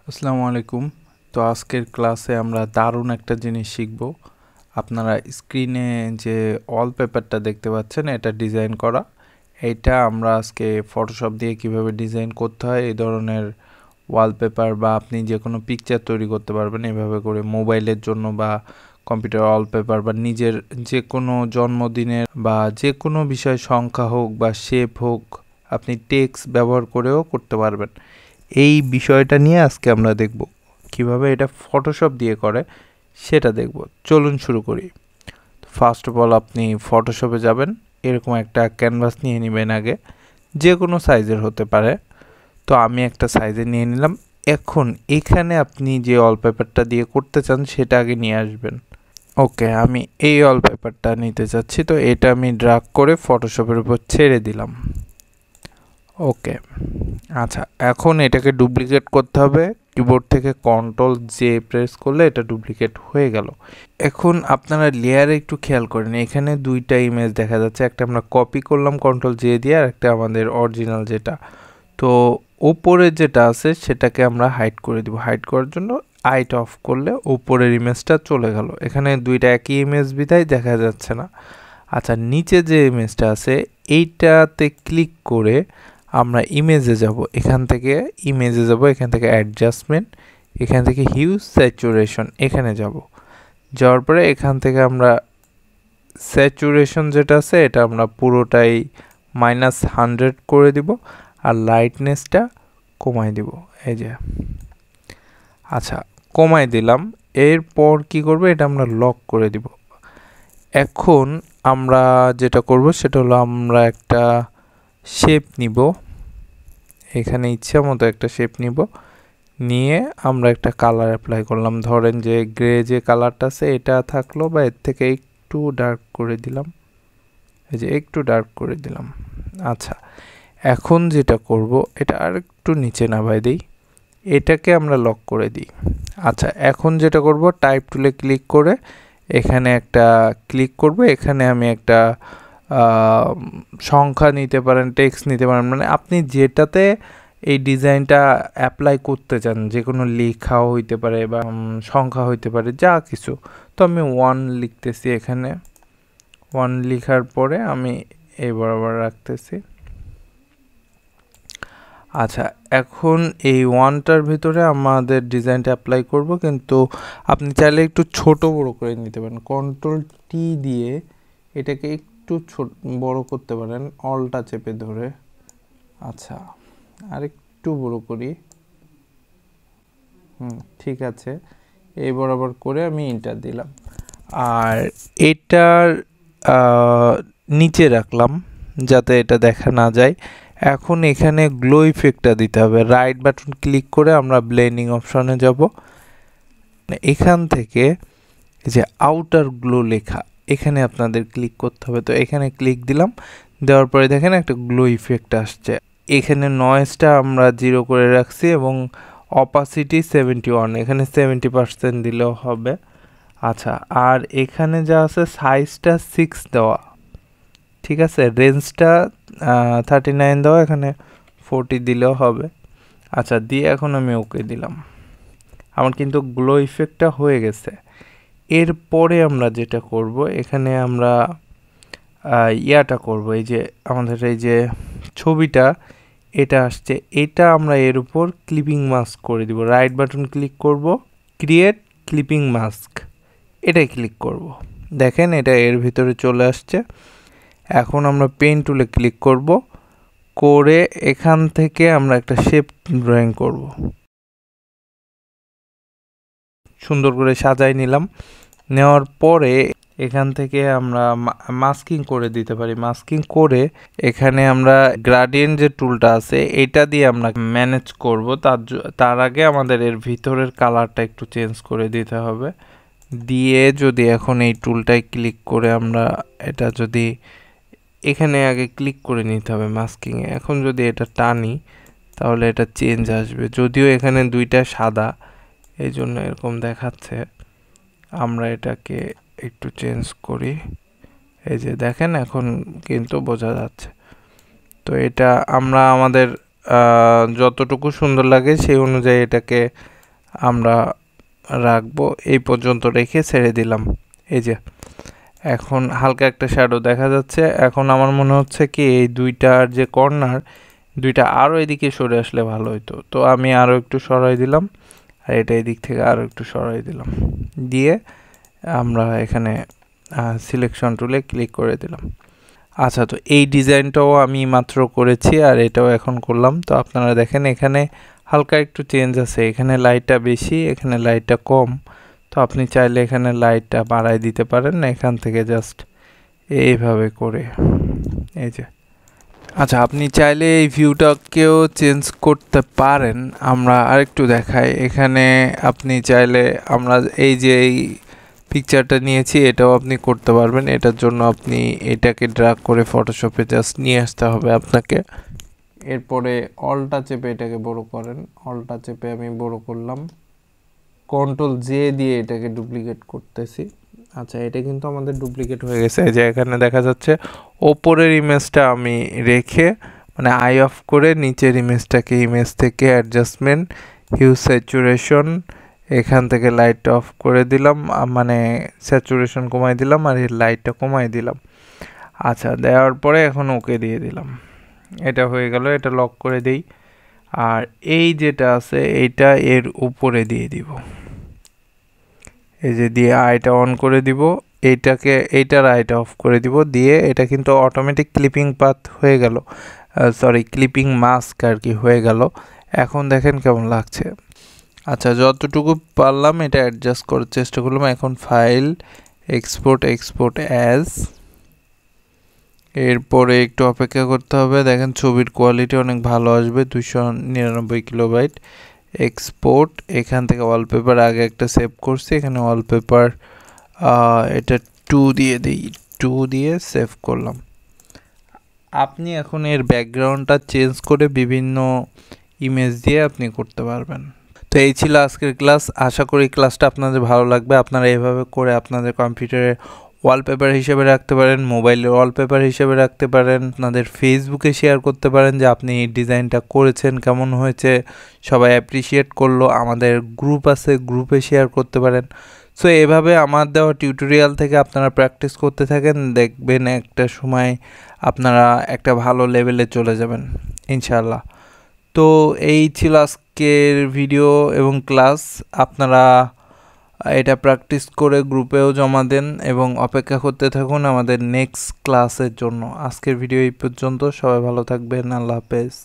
আসসালামু আলাইকুম। তো আজকের ক্লাসে আমরা দারুণ একটা জিনিস শিখব। আপনারা স্ক্রিনে যে ওয়ালপেপারটা দেখতে পাচ্ছেন এটা ডিজাইন করা। এইটা আমরা আজকে ফটোশপ দিয়ে কিভাবে ডিজাইন করতে হয় এই ধরনের ওয়ালপেপার বা আপনি যে কোনো পিকচার তৈরি করতে পারবেন এভাবে করে মোবাইলের জন্য বা কম্পিউটার ওয়ালপেপার বা নিজের যে কোনো জন্মদিনের বা যে কোনো বিষয় সংখ্যা হোক বা শেপ হোক আপনি টেক্সট ব্যবহার করেও করতে পারবেন। এই বিষয়টা নিয়ে আজকে আমরা দেখব কিভাবে এটা ফটোশপ দিয়ে করে সেটা দেখব। চলুন শুরু করি। ফার্স্ট অফ অল আপনি ফটোশপে যাবেন, এরকম একটা ক্যানভাস নিয়ে নেবেন আগে, যে কোনো সাইজের হতে পারে। তো আমি একটা সাইজে নিয়ে নিলাম। এখন এখানে আপনি যে ওয়ালপেপারটা দিয়ে করতে চান সেটা আগে নিয়ে আসবেন। ওকে, আমি এই ওয়ালপেপারটা নিতে চাচ্ছি, তো এটা আমি ড্রাগ করে ফটোশপের উপর ছেড়ে দিলাম। ওকে, আচ্ছা, এখন এটাকে ডুপ্লিকেট করতে হবে। কিবোর্ড থেকে কন্ট্রোল জে প্রেস করলে এটা ডুপ্লিকেট হয়ে গেল। এখন আপনারা লেয়ারে একটু খেয়াল করেন, এখানে দুইটা ইমেজ দেখা যাচ্ছে, একটা আমরা কপি করলাম কন্ট্রোল জে দিয়ে, আর একটা আমাদের অরিজিনাল যেটা। তো ওপরে যেটা আছে সেটাকে আমরা হাইড করে দিব। হাইড করার জন্য আইট অফ করলে উপরের ইমেজটা চলে গেল। এখানে দুইটা একই ইমেজ বিধায় দেখা যাচ্ছে না। আচ্ছা, নিচে যে ইমেজটা আছে এইটাতে ক্লিক করে আমরা ইমেজে যাব। এখান থেকে ইমেজে যাব, এখান থেকে অ্যাডজাস্টমেন্ট, এখান থেকে হিউজ স্যাচুরেশন, এখানে যাব। যাওয়ার পরে এখান থেকে আমরা স্যাচুরেশন যেটা আছে এটা আমরা পুরোটাই -100 করে দিব, আর লাইটনেসটা কমাই দিব। এই যে, আচ্ছা, কমাই দিলাম। এরপর কি করব, এটা আমরা লক করে দিব। এখন আমরা যেটা করব সেটা হলো আমরা একটা শেপ নিব। এখানে ইচ্ছা মতো একটা শেপ নিব, নিয়ে আমরা একটা কালার অ্যাপ্লাই করলাম। ধরেন যে গ্রে যে কালারটা আছে এটা থাকলো, বা এর থেকে একটু ডার্ক করে দিলাম। এই যে একটু ডার্ক করে দিলাম। আচ্ছা, এখন যেটা করব এটা আর একটু নিচে নামাই দিই, এটাকে আমরা লক করে দিই। আচ্ছা, এখন যেটা করব টাইপ টুলে ক্লিক করে এখানে একটা ক্লিক করব। এখানে আমি একটা সংখ্যা নিতে পারেন, টেক্সট নিতে পারেন, মানে আপনি যেটাতে এই ডিজাইনটা অ্যাপ্লাই করতে চান, যে কোনো লেখাও হইতে পারে বা সংখ্যা হইতে পারে, যা কিছু। তো আমি 1 লিখতেছি, এখানে 1 লেখার পরে আমি এই বরাবর রাখতেছি। আচ্ছা, এখন এই 1টার ভিতরে আমাদের ডিজাইনটা অ্যাপ্লাই করব, কিন্তু আপনি চাইলে একটু ছোট বড় করে নিতে পারেন। কন্ট্রোল টি দিয়ে এটাকে একটু ছোট বড় করতে পারেন, অলটা চেপে ধরে। আচ্ছা, আর একটু বড় করি। ঠিক আছে, এই বরাবর করে আমি এন্টার দিলাম, আর এটার নিচে রাখলাম যাতে এটা দেখা না যায়। এখন এখানে গ্লো ইফেক্টটা দিতে হবে। রাইট বাটন ক্লিক করে আমরা ব্লেন্ডিং অপশনে যাব। এখান থেকে যে আউটার গ্লো লেখা, এখানে আপনাদের ক্লিক করতে হবে। তো এখানে ক্লিক দিলাম, দেওয়ার পরে দেখেন একটা গ্লো ইফেক্ট আসছে। এখানে নয়েজটা আমরা 0 করে রাখছি এবং অপাসিটি 71, এখানে 70% দিলেও হবে। আচ্ছা, আর এখানে যা আছে সাইজটা 6 দেওয়া, ঠিক আছে, রেঞ্জটা 39 দেওয়া, এখানে 40 দিলেও হবে। আচ্ছা, দিয়ে এখন আমি ওকে দিলাম। আমার কিন্তু গ্লো ইফেক্টটা হয়ে গেছে। এরপরে আমরা যেটা করব, এখানে আমরা ইয়াটা করব, এই যে আমাদের এই যে ছবিটা এটা আসছে, এটা আমরা এর উপর ক্লিপিং মাস্ক করে দিব। রাইট বাটন ক্লিক করব, ক্রিয়েট ক্লিপিং মাস্ক, এটাই ক্লিক করব। দেখেন এটা এর ভিতরে চলে আসছে। এখন আমরা পেন টুলে ক্লিক করব, করে এখান থেকে আমরা একটা শেপ ড্রয়িং করব। সুন্দর করে সাজাই নিলাম। নেওয়ার পরে এখান থেকে আমরা মাস্কিং করে দিতে পারি। মাস্কিং করে এখানে আমরা গ্রাডিয়েন্ট যে টুলটা আছে এটা দিয়ে আমরা ম্যানেজ করব। তার আগে আমাদের এর ভিতরের কালারটা একটু চেঞ্জ করে দিতে হবে। দিয়ে যদি এখন এই টুলটায় ক্লিক করে আমরা এটা যদি এখানে আগে ক্লিক করে নিতে হবে মাস্কিংয়ে। এখন যদি এটা টানি তাহলে এটা চেঞ্জ আসবে, যদিও এখানে দুইটা সাদা এই জন্য এরকম দেখাচ্ছে। আমরা এটাকে একটু চেঞ্জ করি, এই যে দেখেন এখন কিন্তু বোঝা যাচ্ছে। তো এটা আমরা আমাদের যতটুকু সুন্দর লাগে সেই অনুযায়ী এটাকে আমরা রাখবো, এই পর্যন্ত রেখে ছেড়ে দিলাম। এই যে এখন হালকা একটা শ্যাডো দেখা যাচ্ছে। এখন আমার মনে হচ্ছে কি এই দুইটার যে কর্নার দুইটা আরও এদিকে সরে আসলে ভালো হতো, তো আমি আরও একটু সরাই দিলাম, আর এটা এদিক থেকে আরও একটু সরাই দিলাম, দিয়ে আমরা এখানে সিলেকশন টুলে ক্লিক করে দিলাম। আচ্ছা, তো এই ডিজাইনটাও আমি মাত্র করেছি আর এটাও এখন করলাম। তো আপনারা দেখেন এখানে হালকা একটু চেঞ্জ আছে, এখানে লাইটটা বেশি, এখানে লাইটটা কম। তো আপনি চাইলে এখানে লাইটটা বাড়াই দিতে পারেন এখান থেকে জাস্ট এইভাবে করে, এই যে। আচ্ছা, আপনি চাইলে এই ভিউটাকেও চেঞ্জ করতে পারেন। আমরা আরেকটু দেখাই, এখানে আপনি চাইলে আমরা এই যে এই পিকচারটা নিয়েছি এটাও আপনি করতে পারবেন। এটার জন্য আপনি এটাকে ড্র্যাগ করে ফটোশপে জাস্ট নিয়ে আসতে হবে আপনাকে। এরপরে অলটা চেপে এটাকে বড় করেন, অলটা চেপে আমি বড় করলাম, কন্ট্রোল জে দিয়ে এটাকে ডুপ্লিকেট করতেছি। আচ্ছা, এটা কিন্তু আমাদের ডুপ্লিকেট হয়ে গেছে, যে এখানে দেখা যাচ্ছে ওপরের ইমেজটা আমি রেখে মানে আই অফ করে নিচের ইমেজটাকে ইমেজ থেকে অ্যাডজাস্টমেন্ট হিউ স্যাচুরেশন এখান থেকে লাইট অফ করে দিলাম, মানে স্যাচুরেশন কমাই দিলাম আর এর লাইটটা কমাই দিলাম। আচ্ছা, দেওয়ার পরে এখন ওকে দিয়ে দিলাম, এটা হয়ে গেল। এটা লক করে দেই, আর এই যেটা আছে এইটা এর উপরে দিয়ে দিব, এই যে দিয়ে আইটা অন করে দিব, এইটার আইটা অফ করে দিব, দিয়ে এটা কিন্তু অটোমেটিক ক্লিপিং পাথ হয়ে গেল, সরি ক্লিপিং মাস্ক আর কি হয়ে গেল। এখন দেখেন কেমন লাগছে। আচ্ছা, যতটুকু পারলাম এটা অ্যাডজাস্ট করার চেষ্টা করলাম। এখন ফাইল এক্সপোর্ট অ্যাজ, এরপরে একটু অপেক্ষা করতে হবে। দেখেন ছবির কোয়ালিটি অনেক ভালো আসবে, 299 কিলোবাইট। এক্সপোর্ট, এখান থেকে ওয়ালপেপার আগে একটা সেভ করছি, এখানে ওয়ালপেপার এটা 2 দিয়ে দিই, 2 দিয়ে সেভ করলাম। আপনি এখন এর ব্যাকগ্রাউন্ডটা চেঞ্জ করে বিভিন্ন ইমেজ দিয়ে আপনি করতে পারবেন। তো এই ছিল আজকের ক্লাস, আশা করি ক্লাসটা আপনাদের ভালো লাগবে। আপনারা এইভাবে করে আপনাদের কম্পিউটারে ওয়ালপেপার হিসেবে রাখতে পারেন, মোবাইলের ওয়ালপেপার হিসেবে রাখতে পারেন, আপনাদের ফেসবুকে শেয়ার করতে পারেন যে আপনি এই ডিজাইনটা করেছেন, কেমন হয়েছে, সবাই অ্যাপ্রিসিয়েট করলো। আমাদের গ্রুপ আছে, গ্রুপে শেয়ার করতে পারেন। সো এভাবে আমার দেওয়া টিউটোরিয়াল থেকে আপনারা প্র্যাকটিস করতে থাকেন, দেখবেন একটা সময় আপনারা একটা ভালো লেভেলে চলে যাবেন ইনশাআল্লাহ। তো এই ছিল আজকের ভিডিও এবং ক্লাস। আপনারা এটা প্র্যাকটিস করে গ্রুপেও জমা দেন এবং অপেক্ষা করতে থাকুন আমাদের নেক্সট ক্লাসের জন্য। আজকের ভিডিও এই পর্যন্ত, সবাই ভালো থাকবেন, আল্লাহ হাফেজ।